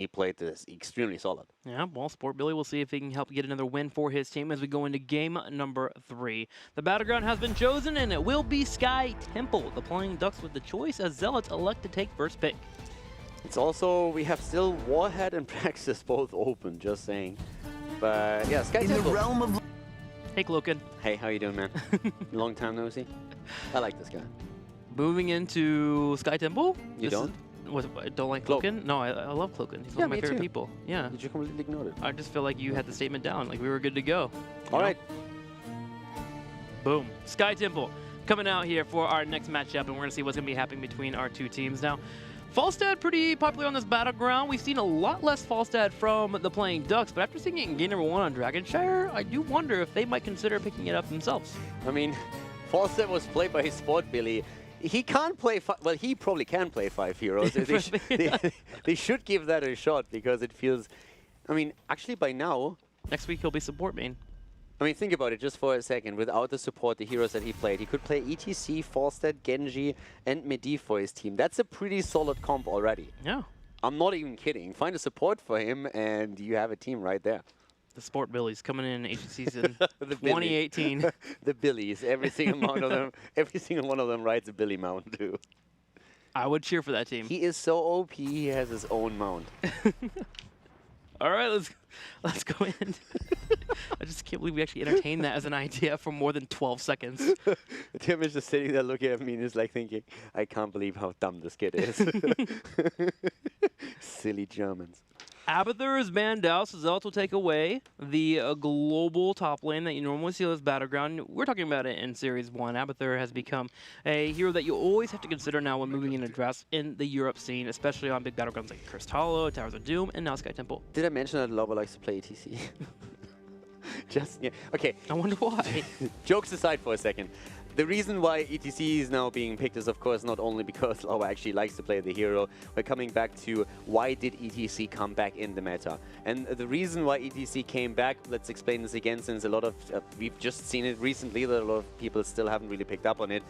he played this extremely solid. Yeah, well, Sport Billy will see if he can help get another win for his team as we go into game number 3. The battleground has been chosen, and it will be Sky Temple. The Playing Ducks with the choice as Zealots elect to take first pick. It's also, we have still Warhead and Praxis both open, just saying. But yeah, Sky Temple. In the realm of... Hey, Cloaken. Hey, how you doing, man? Long time no see. I like this guy. Moving into Sky Temple. You don't? I don't like Cloak. Cloaken? No, I love Cloaken. He's Yeah, one of my me favorite too. people. Yeah. You just completely ignored it. I just feel like you had the statement down. Like, we were good to go. All right. Boom. Sky Temple coming out here for our next matchup, and we're going to see what's going to be happening between our two teams. Now, Falstad pretty popular on this battleground. We've seen a lot less Falstad from the Playing Ducks, but after seeing it in game number 1 on Dragonshire, I do wonder if they might consider picking it up themselves. I mean, Falstad was played by Sport Billy. He can't play, well, he probably can play 5 heroes. They should give that a shot because it feels, I mean, actually by now, Next week he'll be support main. I mean, think about it just for a second. Without the support, the heroes that he played, he could play ETC, Falstad, Genji, and Medivh for his team. That's a pretty solid comp already. Yeah. I'm not even kidding. Find a support for him, and you have a team right there. The Sport Billies coming in Asian season The 2018. The Billies, every single one of them, every single one of them rides a Billy mount too. I would cheer for that team. He is so OP. He has his own mount. All right, let's go in. I just can't believe we actually entertained that as an idea for more than 12 seconds. Tim is just sitting there looking at me and is like thinking, I can't believe how dumb this kid is. Silly Germans. Abathur is banned out, so Zealots will take away the global top lane that you normally see on this battleground. We're talking about it in Series 1. Abathur has become a hero that you always have to consider now when moving into drafts in the Europe scene, especially on big battlegrounds like Cursed Hollow, Towers of Doom, and now Sky Temple. Did I mention that Lover likes to play ETC? Just, yeah. Okay. I wonder why. Jokes aside for a second. The reason why ETC is now being picked is, of course, not only because Laura actually likes to play the hero. We're coming back to why did ETC come back in the meta? And the reason why ETC came back, let's explain this again, since a lot of, we've just seen it recently, that a lot of people still haven't really picked up on it.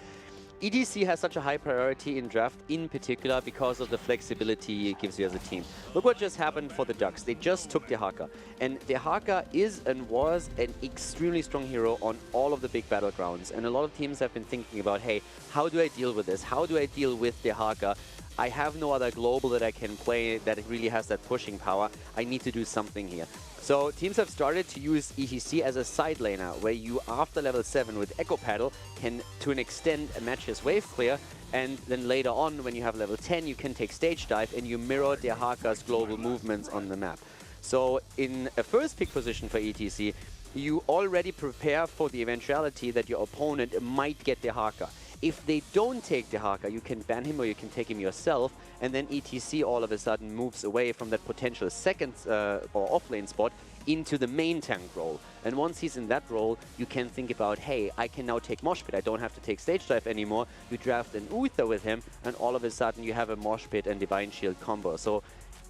ETC has such a high priority in draft, in particular because of the flexibility it gives you as a team. Look what just happened for the Ducks. They just took Dehaka. And Dehaka is and was an extremely strong hero on all of the big battlegrounds. And a lot of teams have been thinking about, hey, how do I deal with this? How do I deal with Dehaka? I have no other global that I can play that really has that pushing power. I need to do something here. So teams have started to use ETC as a side laner, where you, after level 7 with Echo Paddle, can, to an extent, match his wave clear, and then later on, when you have level 10, you can take Stage Dive, and you mirror Dehaka's global movements on the map. So in a first pick position for ETC, you already prepare for the eventuality that your opponent might get Dehaka. If they don't take Dehaka, you can ban him or you can take him yourself, and then ETC all of a sudden moves away from that potential second or offlane spot into the main tank role. And once he's in that role, you can think about, hey, I can now take Mosh Pit. I don't have to take Stage Dive anymore. You draft an Uther with him, and all of a sudden you have a Mosh Pit and Divine Shield combo. So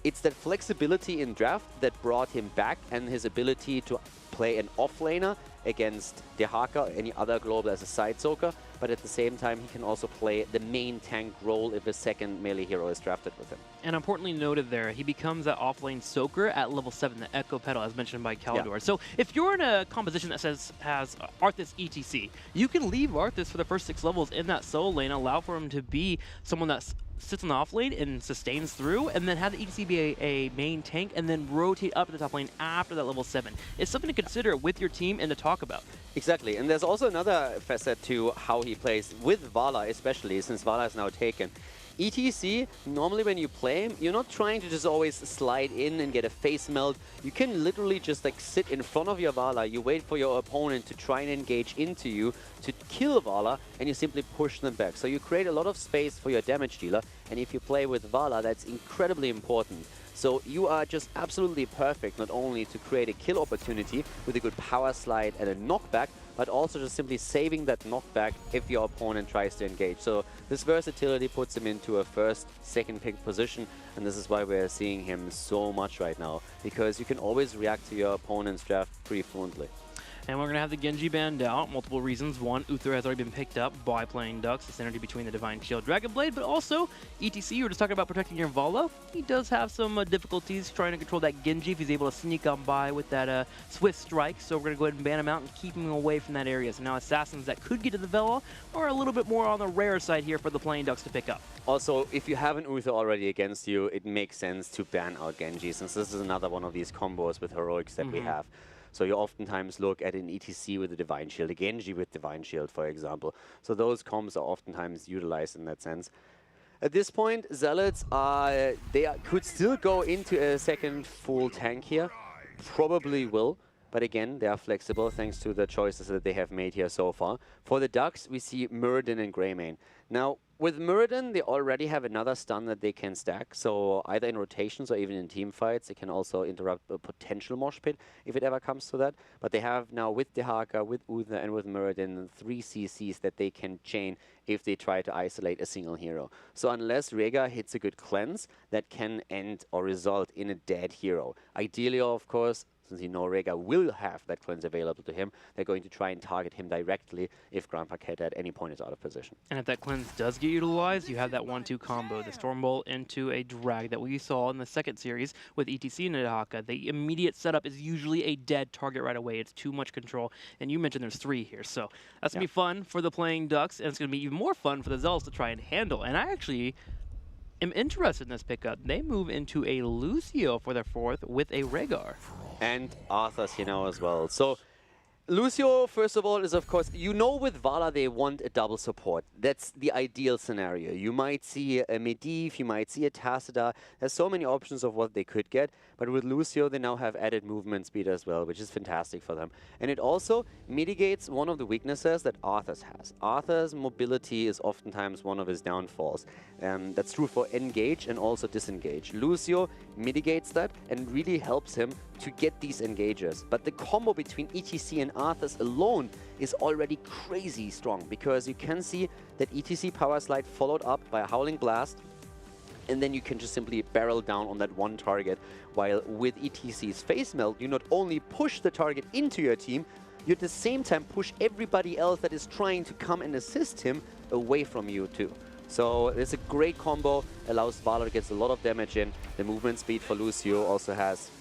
it's that flexibility in draft that brought him back, and his ability to play an offlaner against Dehaka or any other global as a side soaker, but at the same time he can also play the main tank role if a second melee hero is drafted with him. And importantly noted there, he becomes that offlane soaker at level 7, the Echo Pedal, as mentioned by Caldor. Yeah. So if you're in a composition that has Arthas ETC, you can leave Arthas for the first 6 levels in that solo lane, allow for him to be someone that sits on the off lane and sustains through, and then have the ETC be a main tank, and then rotate up to the top lane after that level 7. It's something to consider with your team and to talk about. Exactly, and there's also another facet to how he plays, with Vala especially, since Vala is now taken. ETC, normally when you play him, you're not trying to just always slide in and get a face melt. You can literally just like sit in front of your Vala, you wait for your opponent to try and engage into you to kill Vala, and you simply push them back. So you create a lot of space for your damage dealer, and if you play with Vala, that's incredibly important. So you are just absolutely perfect, not only to create a kill opportunity with a good power slide and a knockback, but also just simply saving that knockback if your opponent tries to engage. So this versatility puts him into a first, second pick position, and this is why we're seeing him so much right now, because you can always react to your opponent's draft pretty fluently. And we're going to have the Genji banned out. Multiple reasons. One, Uther has already been picked up by Playing Ducks, the synergy between the Divine Shield Dragon Blade, but also ETC, you were just talking about protecting your Vala. He does have some difficulties trying to control that Genji if he's able to sneak on by with that Swift Strike, so we're going to go ahead and ban him out and keep him away from that area. So now Assassins that could get to the Vala are a little bit more on the rare side here for the Playing Ducks to pick up. Also, if you have an Uther already against you, it makes sense to ban out Genji, since this is another one of these combos with heroics that we have. So you oftentimes look at an ETC with a Divine Shield, a Genji with Divine Shield, for example. So those combos are oftentimes utilized in that sense. At this point, Zealots could still go into a second full tank here. Probably will. But again, they are flexible thanks to the choices that they have made here so far. For the Ducks, we see Muradin and Greymane. Now, with Muradin, they already have another stun that they can stack. So either in rotations or even in team fights, they can also interrupt a potential mosh pit if it ever comes to that. But they have now with Dehaka, with Uther, and with Muradin 3 CCs that they can chain if they try to isolate a single hero. So unless Rega hits a good cleanse, that can end or result in a dead hero. Ideally, of course, since you know Rega will have that cleanse available to him, they're going to try and target him directly if Grand Paquette at any point is out of position. And if that cleanse does get utilized, you have that 1-2 combo, the Storm Bolt into a drag that we saw in the second series with ETC and Dehaka. The immediate setup is usually a dead target right away. It's too much control. And you mentioned there's 3 here, so that's going to be fun for the Playing Ducks, and it's going to be even more fun for the Zealots to try and handle. And I actually am interested in this pickup. They move into a Lucio for their 4th with a Rhaegar. And Arthas, you know, as well. So Lucio, first of all, is of course, you know, with Vala they want a double support. That's the ideal scenario. You might see a Medivh, you might see a Tacita. There's so many options of what they could get. But with Lucio, they now have added movement speed as well, which is fantastic for them. And it also mitigates one of the weaknesses that Arthas has. Arthas' mobility is oftentimes one of his downfalls. That's true for engage and also disengage. Lucio mitigates that and really helps him to get these engages. But the combo between ETC and Arthas alone is already crazy strong, because you can see that ETC Power Slide followed up by a Howling Blast, and then you can just simply barrel down on that one target, while with ETC's Face Melt, you not only push the target into your team, you at the same time push everybody else that is trying to come and assist him away from you too. So it's a great combo, allows Vala to get a lot of damage in. The movement speed for Lucio also has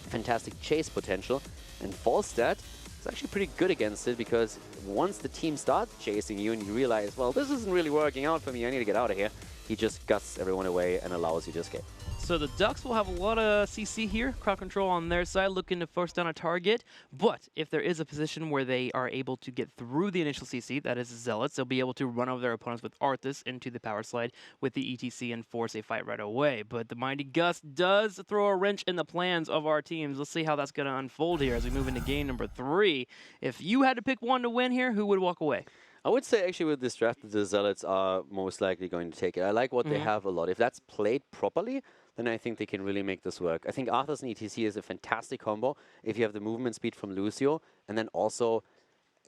fantastic chase potential, and Falstad is actually pretty good against it, because once the team starts chasing you and you realize, well, this isn't really working out for me, I need to get out of here, he just guts everyone away and allows you to escape. So the Ducks will have a lot of CC here, crowd control on their side, looking to force down a target. But if there is a position where they are able to get through the initial CC, that is Zealots, they'll be able to run over their opponents with Arthas into the power slide with the ETC and force a fight right away. But the Mighty Gust does throw a wrench in the plans of our teams. Let's see how that's going to unfold here as we move into game number 3. If you had to pick one to win here, who would walk away? I would say actually with this draft, the Zealots are most likely going to take it. I like what they have a lot. If that's played properly, then I think they can really make this work. I think Arthas and ETC is a fantastic combo if you have the movement speed from Lucio, and then also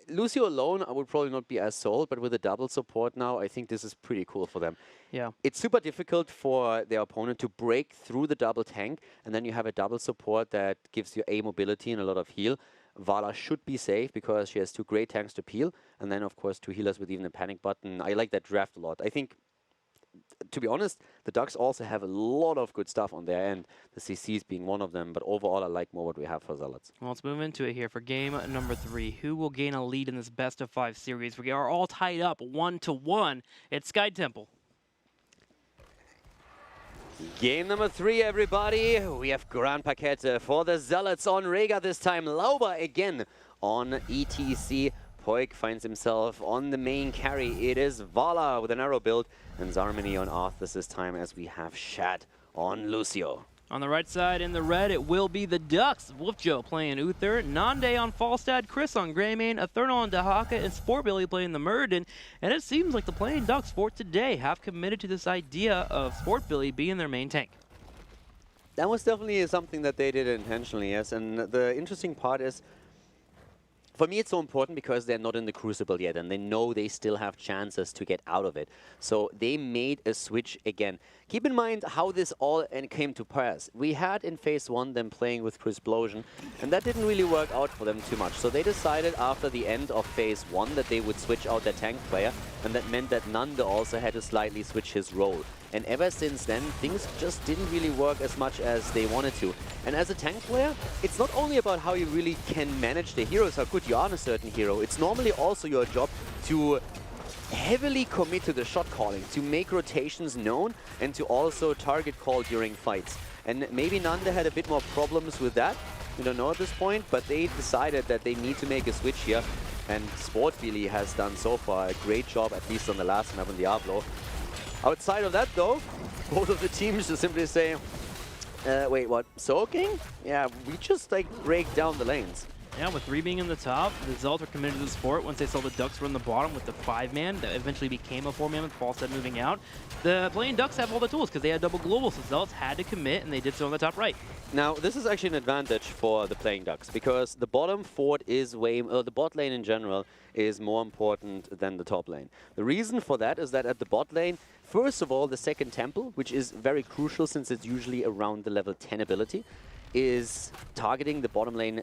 Lucio alone I would probably not be as sold, but with a double support now, I think this is pretty cool for them. Yeah. It's super difficult for their opponent to break through the double tank, and then you have a double support that gives you A mobility and a lot of heal. Vala should be safe because she has 2 great tanks to peel, and then of course 2 healers with even a panic button. I like that draft a lot. I think, to be honest, the Ducks also have a lot of good stuff on their end, the CCs being one of them, but overall I like more what we have for Zealots. Well, let's move into it here for game number 3. Who will gain a lead in this best-of-5 series? We are all tied up 1-1. It's Sky Temple. Game number 3, everybody. We have Grand Paquette for the Zealots on Rhaegar this time. Lauba again on ETC. Poik finds himself on the main carry. It is Vala with an arrow build, and Zarmini on Arthas this time, as we have Shad on Lucio. On the right side in the red, it will be the Ducks. Wolfjo playing Uther, Nande on Falstad, Chris on Greymane, Eternal on Dehaka, and Sportbilly playing the Muradin. And it seems like the Playing Ducks for today have committed to this idea of Sportbilly being their main tank. That was definitely something that they did intentionally, yes. And the interesting part is, for me, it's so important because they're not in the Crucible yet, and they know they still have chances to get out of it. So they made a switch again. keep in mind how this all came to pass. We had in phase 1 them playing with Crisplosion, and that didn't really work out for them too much. So they decided after the end of phase 1 that they would switch out their tank player, and that meant that Nande also had to slightly switch his role. And ever since then, things just didn't really work as much as they wanted to. And as a tank player, it's not only about how you really can manage the heroes, how good you are on a certain hero, it's normally also your job to heavily commit to the shot calling, to make rotations known, and to also target call during fights. And maybe Nande had a bit more problems with that, we don't know at this point, but they decided that they need to make a switch here. And Sportbilly has done so far a great job, at least on the last map on Diablo. Outside of that though, both of the teams just simply say, wait, what, soaking? Yeah, we just like break down the lanes. Yeah, with 3 being in the top, the Zealots are committed to the sport once they saw the Ducks run the bottom with the 5-man that eventually became a 4-man with Falstad moving out. The Playing Ducks have all the tools because they had double global, so Zealots had to commit, and they did so on the top right. Now, this is actually an advantage for the Playing Ducks because the bottom fort is the bot lane in general is more important than the top lane. The reason for that is that at the bot lane, first of all, the second temple, which is very crucial since it's usually around the level 10 ability, is targeting the bottom lane,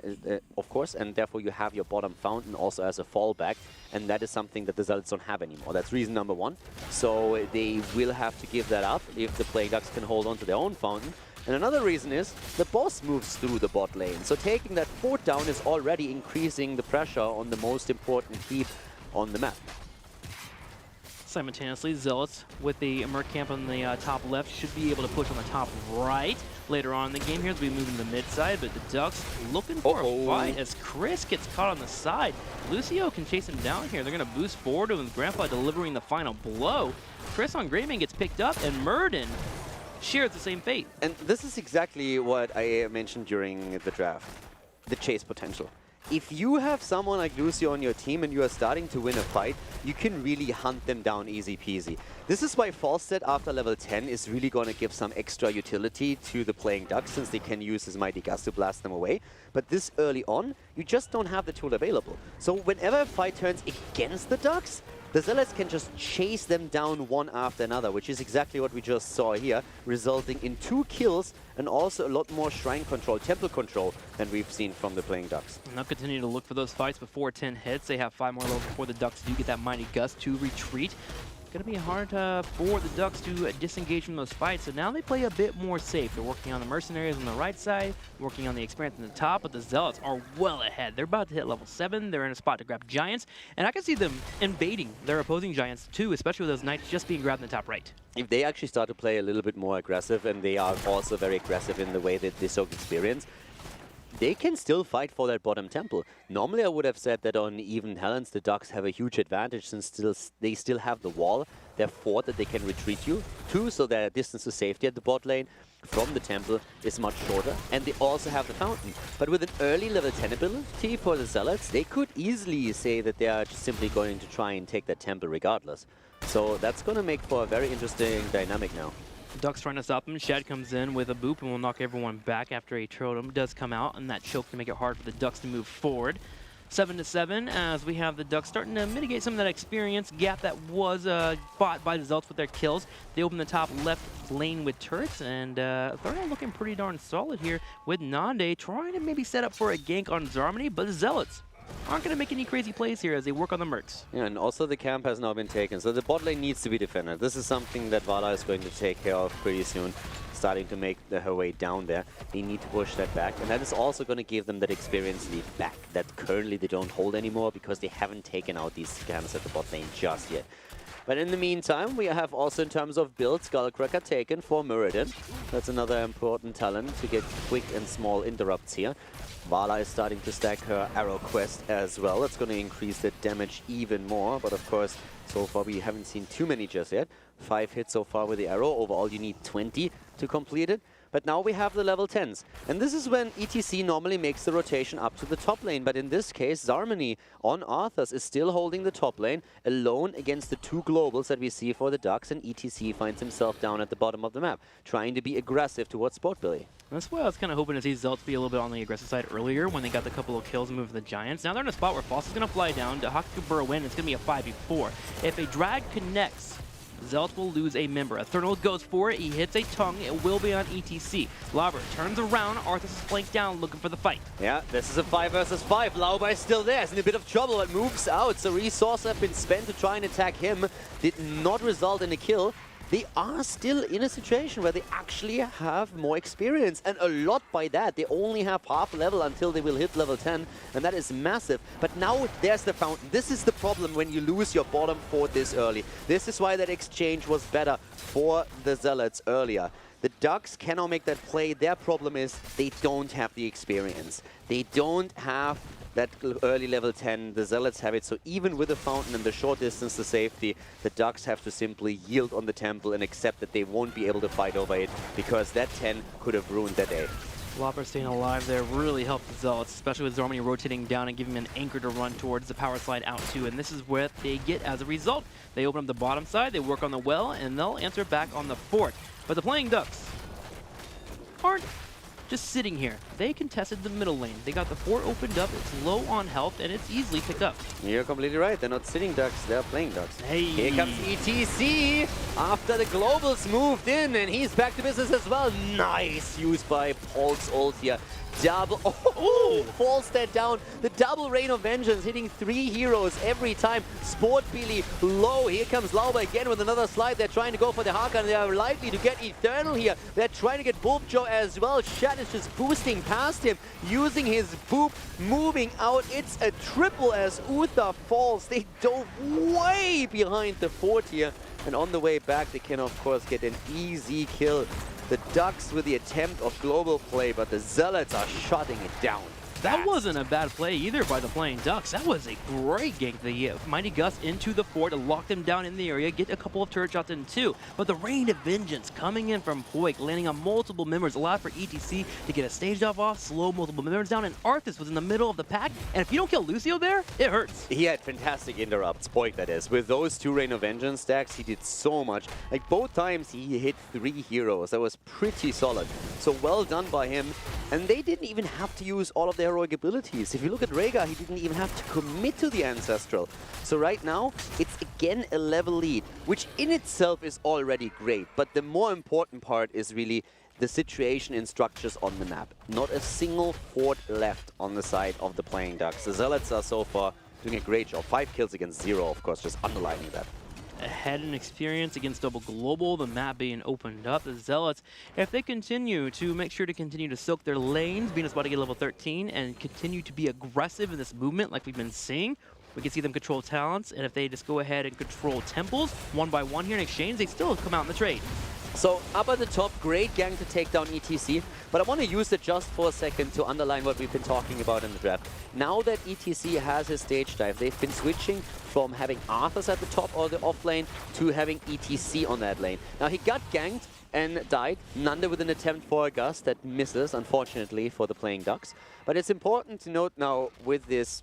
of course, and therefore you have your bottom fountain also as a fallback, and that is something that the Zealots don't have anymore. That's reason number 1. So they will have to give that up if the Playing Ducks can hold on to their own fountain. And another reason is the boss moves through the bot lane. So taking that fort down is already increasing the pressure on the most important keep on the map. Simultaneously, Zealots with the Merc camp on the top left should be able to push on the top right later on in the game here as we move into the mid side, but the Ducks looking for a fight as Chris gets caught on the side. Lucio can chase him down here. They're going to boost forward with Grandpa delivering the final blow. Chris on Greyman gets picked up, and Murden shares the same fate. And this is exactly what I mentioned during the draft, the chase potential. If you have someone like Lucio on your team and you are starting to win a fight, you can really hunt them down easy peasy. This is why Falstad after level 10 is really going to give some extra utility to the Playing Ducks since they can use his Mighty Gust to blast them away. But this early on, you just don't have the tool available. So whenever a fight turns against the Ducks, the Zealots can just chase them down one after another, which is exactly what we just saw here, resulting in 2 kills and also a lot more shrine control, temple control than we've seen from the Playing Ducks. And they'll continue to look for those fights before 10 hits. They have 5 more levels before the Ducks do get that Mighty Gust to retreat. Going to be hard for the Ducks to disengage from those fights, so now they play a bit more safe. They're working on the mercenaries on the right side, working on the experience on the top, but the Zealots are well ahead. They're about to hit level 7. They're in a spot to grab Giants, and I can see them invading their opposing Giants too, especially with those Knights just being grabbed in the top right. If they actually start to play a little bit more aggressive, and they are also very aggressive in the way that they soak experience, they can still fight for that bottom temple. Normally I would have said that on even Helens the Ducks have a huge advantage since they still have the wall, their fort that they can retreat you to, so their distance to safety at the bot lane from the temple is much shorter, and they also have the fountain. But with an early level 10 ability for the Zealots, they could easily say that they are just simply going to try and take that temple regardless. So that's going to make for a very interesting dynamic now. Ducks trying to stop him. Shad comes in with a boop and will knock everyone back after a totem does come out, and that choke to make it hard for the Ducks to move forward. 7-7 as we have the Ducks starting to mitigate some of that experience gap that was fought by the Zealots with their kills. They open the top left lane with turrets, and they're looking pretty darn solid here with Nande trying to maybe set up for a gank on Zarmony, but the Zealots aren't going to make any crazy plays here as they work on the mercs. Yeah, and also the camp has now been taken, so the bot lane needs to be defended. This is something that Vala is going to take care of pretty soon, starting to make her way down there. They need to push that back, and that is also going to give them that experience lead back that currently they don't hold anymore because they haven't taken out these scams at the bot lane just yet. But in the meantime, we have also in terms of build, Skullcracker taken for Muradin. That's another important talent to get quick and small interrupts here. Vala is starting to stack her Arrow Quest as well. That's going to increase the damage even more. But of course, so far we haven't seen too many just yet. 5 hits so far with the arrow. Overall, you need 20 to complete it. But now we have the level 10s. And this is when ETC normally makes the rotation up to the top lane. But in this case, Zarmony on Arthas is still holding the top lane, alone against the 2 globals that we see for the Ducks. And ETC finds himself down at the bottom of the map, trying to be aggressive towards Sportbilly. That's why I was kind of hoping to see Zealots be a little bit on the aggressive side earlier when they got the couple of kills and moved the Giants. Now they're in a spot where Foss is going to fly down, Dahak to burrow in, it's going to be a 5v4. If a drag connects Zealots will lose a member. Eternal goes for it. He hits a tongue. It will be on ETC. Lauber turns around. Arthas is flanked down, looking for the fight. Yeah, this is a 5 versus 5. Lauber is still there. He's in a bit of trouble, but moves out. So resources have been spent to try and attack him. Did not result in a kill. They are still in a situation where they actually have more experience, and a lot by that. They only have half level until they will hit level 10, and that is massive. But now there's the fountain. This is the problem when you lose your bottom 4 this early. This is why that exchange was better for the Zealots earlier. The Ducks cannot make that play. Their problem is they don't have the experience. They don't have that early level 10, the Zealots have it, so even with the fountain and the short distance to safety, the Ducks have to simply yield on the temple and accept that they won't be able to fight over it, because that 10 could have ruined their day. Lauber staying alive there really helped the Zealots, especially with Zormani rotating down and giving him an anchor to run towards the power slide out to, and this is what they get as a result. They open up the bottom side, they work on the well, and they'll answer back on the fort. But the Playing Ducks aren't just sitting here. They contested the middle lane. They got the fort opened up. It's low on health, and it's easily picked up. You're completely right. They're not sitting Ducks, they're playing Ducks. Hey. Here comes ETC after the Globals moved in, and he's back to business as well. Nice use by Paul's ult here. Double, falls that down. The double Rain of Vengeance hitting 3 heroes every time. Sport Billy low. Here comes Lauber again with another slide. They're trying to go for the Hakan. They are likely to get Eternal here. They're trying to get Bulb Joe as well. Shat is just boosting past him, using his boop, moving out. It's a triple as Uther falls. They dove way behind the fort here. And on the way back, they can, of course, get an easy kill. The Ducks with the attempt of global play, but the Zealots are shutting it down. That wasn't a bad play either by the Playing Ducks. That was a great gank. The Mighty Gus into the fort to lock them down in the area, get a couple of turret shots in too. But the Rain of Vengeance coming in from Poik, landing on multiple members, allowed for ETC to get a stage dive off, slow multiple members down, and Arthas was in the middle of the pack. And if you don't kill Lucio there, it hurts. He had fantastic interrupts, Poik that is. With those 2 Rain of Vengeance stacks, he did so much. Like both times he hit 3 heroes. That was pretty solid. So well done by him. And they didn't even have to use all of their heroic abilities. If you look at Rhaegar, he didn't even have to commit to the Ancestral. So right now, it's again a level lead, which in itself is already great. But the more important part is really the situation in structures on the map. Not a single fort left on the side of the Playing Ducks. The Zealots are so far doing a great job. 5 kills against 0, of course, just underlining that. Ahead in experience against double global, the map being opened up. The Zealots, if they continue to make sure to continue to soak their lanes, being about to get level 13, and continue to be aggressive in this movement like we've been seeing, we can see them control talents, and if they just go ahead and control temples one by one here in exchange, they still come out in the trade. So up at the top, great gang to take down ETC, but I want to use it just for a second to underline what we've been talking about in the draft. Now that ETC has his stage dive, they've been switching from having Arthas at the top or the off lane to having ETC on that lane. Now he got ganked and died, Nanda with an attempt for a gust that misses, unfortunately, for the Playing Ducks. But it's important to note now with this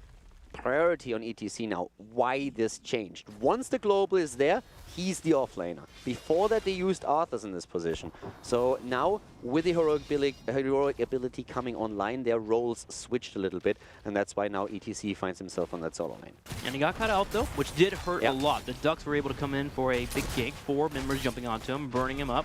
priority on ETC now, why this changed. Once the global is there, he's the offlaner. Before that, they used Arthas in this position. So now, with the heroic ability coming online, their roles switched a little bit, and that's why now ETC finds himself on that solo lane. And he got cut out, though, which did hurt a lot. The Ducks were able to come in for a big gank, 4 members jumping onto him, burning him up,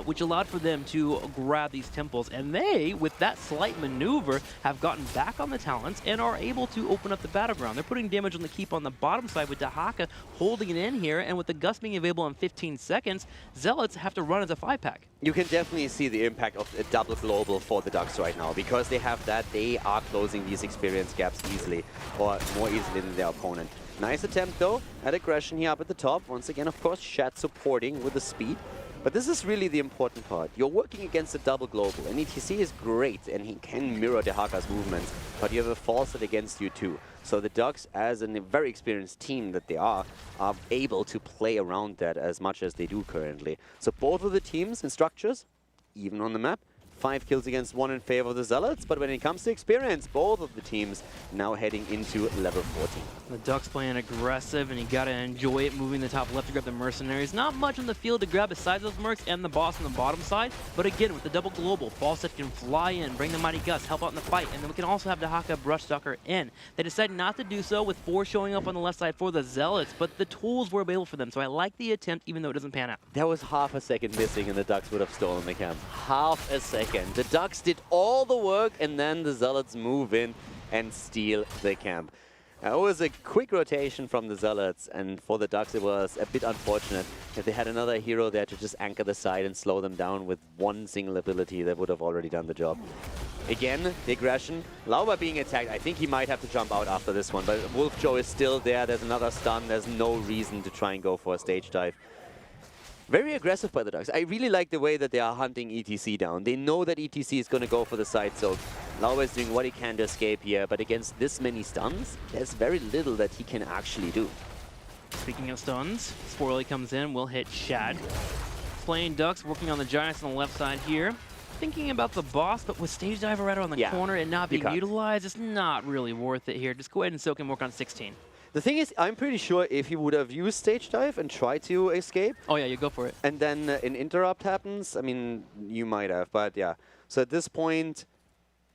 which allowed for them to grab these temples. And they, with that slight maneuver, have gotten back on the talents and are able to open up the battleground. They're putting damage on the keep on the bottom side with Dahaka holding it in here, and with the Gust being available in 15 seconds, Zealots have to run as a 5-pack. You can definitely see the impact of a double global for the Ducks right now. Because they have that, they are closing these experience gaps easily, or more easily than their opponent. Nice attempt though at aggression here up at the top. Once again, of course, Shat supporting with the speed. But this is really the important part. You're working against a double global, and ETC is great, and he can mirror Dahaka's movements, but you have a falset against you too. So the Ducks, as a very experienced team that they are able to play around that as much as they do currently. So both of the teams and structures, even on the map, 5 kills against 1 in favor of the Zealots, but when it comes to experience, both of the teams now heading into level 14. The Ducks playing aggressive, and you gotta enjoy it, moving the top left to grab the mercenaries. Not much on the field to grab besides those mercs and the boss on the bottom side, but again, with the double global, Falstad can fly in, bring the Mighty Gus, help out in the fight, and then we can also have Dahaka brush Stalker in. They decided not to do so, with 4 showing up on the left side for the Zealots, but the tools were available for them, so I like the attempt, even though it doesn't pan out. There was half a second missing and the Ducks would have stolen the camp. Half a second. The Ducks did all the work and then the Zealots move in and steal the camp. It was a quick rotation from the Zealots, and for the Ducks it was a bit unfortunate. If they had another hero there to just anchor the side and slow them down with one single ability, that would have already done the job. Again, the aggression. Lauber being attacked. I think he might have to jump out after this one, but Wolf Joe is still there. There's another stun. There's no reason to try and go for a stage dive. Very aggressive by the Ducks. I really like the way that they are hunting ETC down. They know that ETC is going to go for the side, so Lauber is doing what he can to escape here, but against this many stuns, there's very little that he can actually do. Speaking of stuns, Sporley comes in, will hit Shad. Playing Ducks, working on the Giants on the left side here. Thinking about the boss, but with Stage Diver right on the corner and not being utilized, it's not really worth it here. Just go ahead and soak and work on 16. The thing is, I'm pretty sure if he would have used Stage Dive and tried to escape... Oh yeah, you go for it. And then an interrupt happens, I mean, you might have, but yeah. So at this point,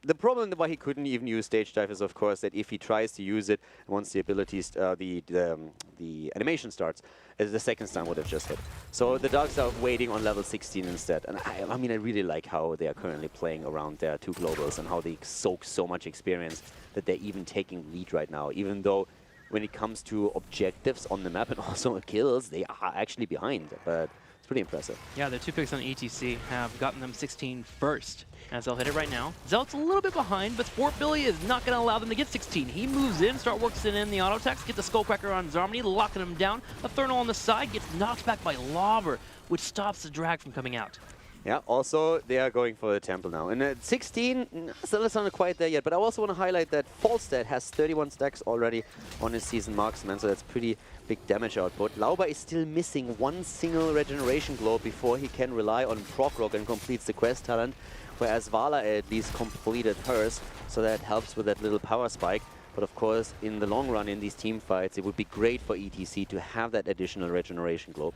the problem why he couldn't even use Stage Dive is, of course, that if he tries to use it, once the abilities, the animation starts, the second stun would have just hit. So the Ducks are waiting on level 16 instead. And I mean, I really like how they are currently playing around their 2 globals and how they soak so much experience that they're even taking lead right now, even though when it comes to objectives on the map and also kills, they are actually behind, but it's pretty impressive. Yeah, their 2 picks on ETC have gotten them 16 first, as they'll hit it right now. Zealot's a little bit behind, but Sport Billy is not going to allow them to get 16. He moves in, works in the auto attacks, get the Skullcracker on Zarmany, locking him down. A Thurnal on the side gets knocked back by Lauber, which stops the drag from coming out. Yeah, also they are going for the Temple now. And at 16, Zealots aren't quite there yet, but I also want to highlight that Falstad has 31 stacks already on his season marksman, so that's pretty big damage output. Lauber is still missing 1 single regeneration globe before he can rely on Proc Rock and completes the quest talent, whereas Vala at least completed hers, so that helps with that little power spike. But of course, in the long run in these team fights, it would be great for ETC to have that additional regeneration globe.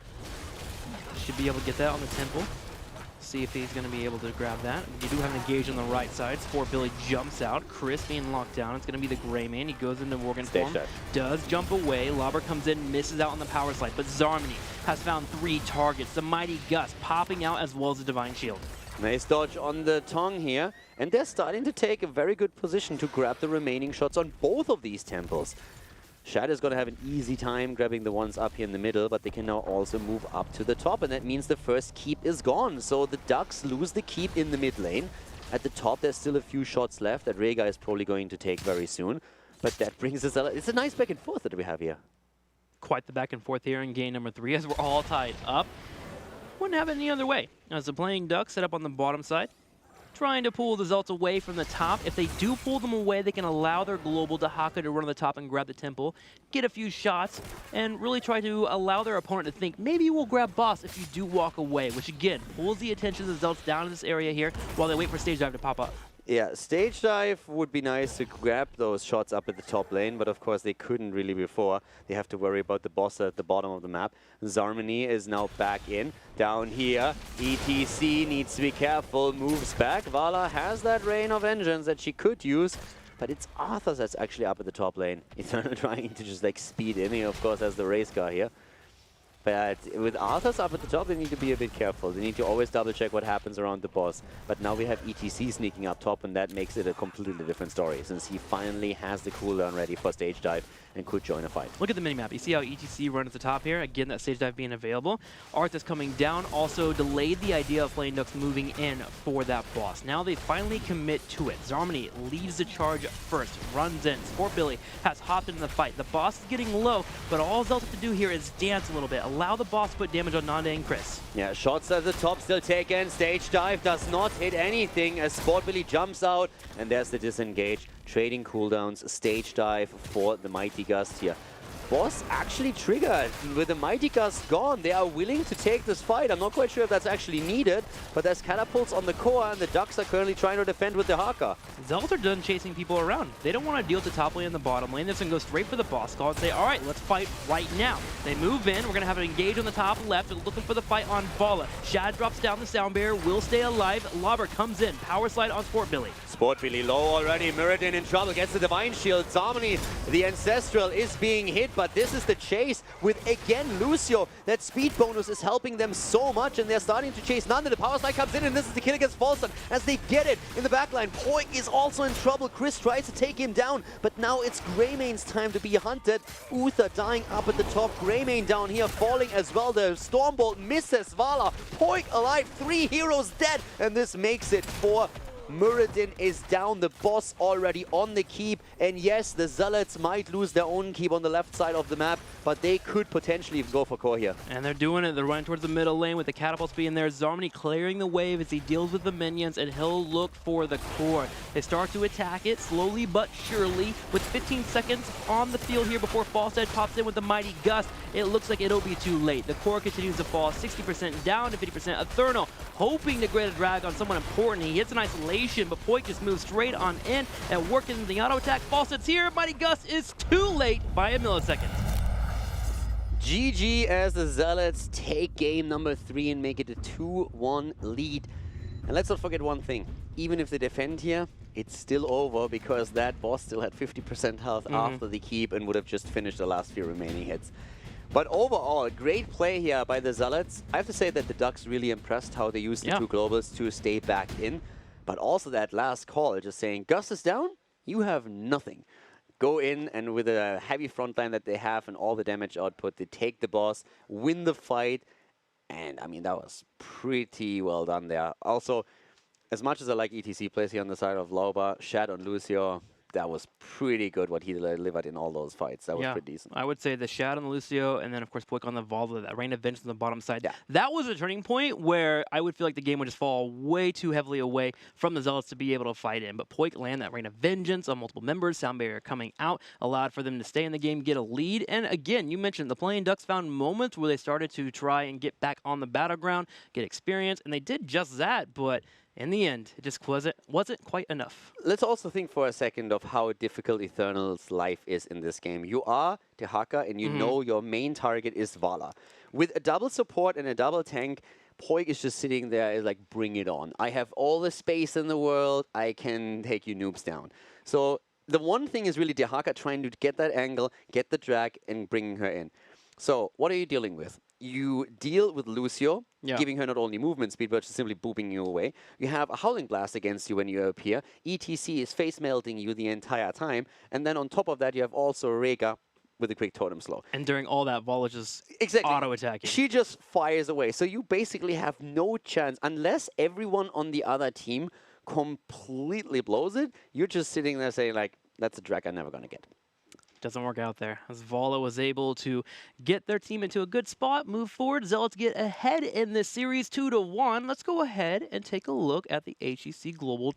Should be able to get that on the Temple. See if he's going to be able to grab that. You do have an engage on the right side. Sport Billy jumps out. Chris being locked down. It's going to be the Gray Man. He goes into Worgen form. Does jump away. Lauber comes in, misses out on the power slide. But Zarmany has found 3 targets. The Mighty Gus popping out as well as the Divine Shield. Nice dodge on the tongue here. And they're starting to take a very good position to grab the remaining shots on both of these temples. Shad is going to have an easy time grabbing the ones up here in the middle, but they can now also move up to the top, and that means the first keep is gone. So the Ducks lose the keep in the mid lane. At the top, there's still a few shots left that Rhaegar is probably going to take very soon. But that brings us... It's a nice back and forth that we have here. Quite the back and forth here in game number 3 as we're all tied up. Wouldn't have it any other way. As the Playing Ducks set up on the bottom side, trying to pull the Zealots away from the top. If they do pull them away, they can allow their global Dahaka to run on the top and grab the Temple, get a few shots, and really try to allow their opponent to think, maybe we'll grab boss if you do walk away, which again, pulls the attention of the Zealots down in this area here while they wait for Stage Dive to pop up. Yeah, Stage Dive would be nice to grab those shots up at the top lane, but of course they couldn't really before. They have to worry about the boss at the bottom of the map. Zarmany is now back in. Down here, ETC needs to be careful, moves back. Vala has that Rain of Vengeance that she could use, but it's Arthas that's actually up at the top lane. Eternal trying to just like speed in. He of course has the race car here. But with Arthas up at the top, they need to be a bit careful. They need to always double check what happens around the boss. But now we have ETC sneaking up top, and that makes it a completely different story, since he finally has the cooldown ready for Stage Dive and could join a fight. Look at the minimap. You see how ETC runs at the top here? Again, that Stage Dive being available. Arthas coming down also delayed the idea of Playing Ducks moving in for that boss. Now they finally commit to it. Zarmany leads the charge first, runs in. Sport Billy has hopped into the fight. The boss is getting low, but all Zealots have to do here is dance a little bit. Allow the boss to put damage on Nande and Chris. Yeah, shots at the top still taken. Stage Dive does not hit anything as Sport Billy jumps out, and there's the disengage. Trading cooldowns, Stage Dive for the Mighty Gust here. boss actually triggered. With the Mighty Gust gone, they are willing to take this fight. I'm not quite sure if that's actually needed, but there's catapults on the core, and the Ducks are currently trying to defend with the Haka. Zealots are done chasing people around. They don't want to deal with the top lane and the bottom lane. They're going to go straight for the boss call and say, all right, let's fight right now. They move in. We're going to have an engage on the top left. They're looking for the fight on Vala. Shad drops down the sound barrier, will stay alive. Lobber comes in. Power slide on Sport Billy. Sport Billy low already. Mirrodin in trouble. Gets the Divine Shield. Domini, the Ancestral, is being hit, but this is the chase with, again, Lucio. That speed bonus is helping them so much, and they're starting to chase Nanda. The Power Slide comes in, and this is the kill against Falston as they get it in the backline. Poik is also in trouble. Chris tries to take him down, but now it's Greymane's time to be hunted. Uther dying up at the top. Greymane down here, falling as well. The Stormbolt misses Vala. Poik alive, 3 heroes dead, and this makes it 4. Muradin is down, the boss already on the keep, and yes, the Zealots might lose their own keep on the left side of the map, but they could potentially go for core here. And they're doing it. They're running towards the middle lane with the catapults being there. Zarmany clearing the wave as he deals with the minions, and he'll look for the core. They start to attack it slowly but surely with 15 seconds on the field here before Falstead pops in with the Mighty Gust. It looks like it'll be too late. The core continues to fall 60% down to 50%. Eternal hoping to get a drag on someone important. He hits an isolation, but Poik just moves straight on in and working the auto attack. Falstead's here. Mighty Gust is too late by a millisecond. GG as the Zealots take game number 3 and make it a 2-1 lead. And let's not forget one thing. Even if they defend here, it's still over because that boss still had 50% health after the keep and would have just finished the last few remaining hits. But overall, great play here by the Zealots. I have to say that the Ducks really impressed how they used the 2 globals to stay back in. But also that last call, just saying, Gus is down, you have nothing. Go in, and with a heavy front line that they have and all the damage output, they take the boss, win the fight. And I mean, that was pretty well done there. Also, as much as I like ETC plays here on the side of Lauba, Shad on Lucio, that was pretty good what he delivered in all those fights. That was pretty decent. I would say the Shad on the Lucio, and then of course Poik on the Vala, that Rain of Vengeance on the bottom side. That was a turning point where I would feel like the game would just fall way too heavily away from the Zealots to be able to fight in. But Poik land that Rain of Vengeance on multiple members, sound barrier coming out, allowed for them to stay in the game, get a lead. And again, you mentioned the Playing Ducks found moments where they started to try and get back on the battleground, get experience, and they did just that, but in the end, it just wasn't quite enough. Let's also think for a second of how difficult Eternal's life is in this game. You are the Haka, and you know your main target is Vala. With a double support and a double tank, Poik is just sitting there like, bring it on. I have all the space in the world. I can take you noobs down. So the one thing is really the Haka trying to get that angle, get the drag, and bringing her in. So what are you dealing with? You deal with Lucio, giving her not only movement speed, but just simply booping you away. You have a Howling Blast against you when you appear. ETC is face melting you the entire time. And then on top of that, you have also Rega with a quick totem slow. And during all that, Vala just auto-attacking. She just fires away. So you basically have no chance, unless everyone on the other team completely blows it. You're just sitting there saying, like, that's a drag I'm never going to get. Doesn't work out there, as Vala was able to get their team into a good spot, move forward. Zealots get ahead in this series 2-1. Let's go ahead and take a look at the HGC Global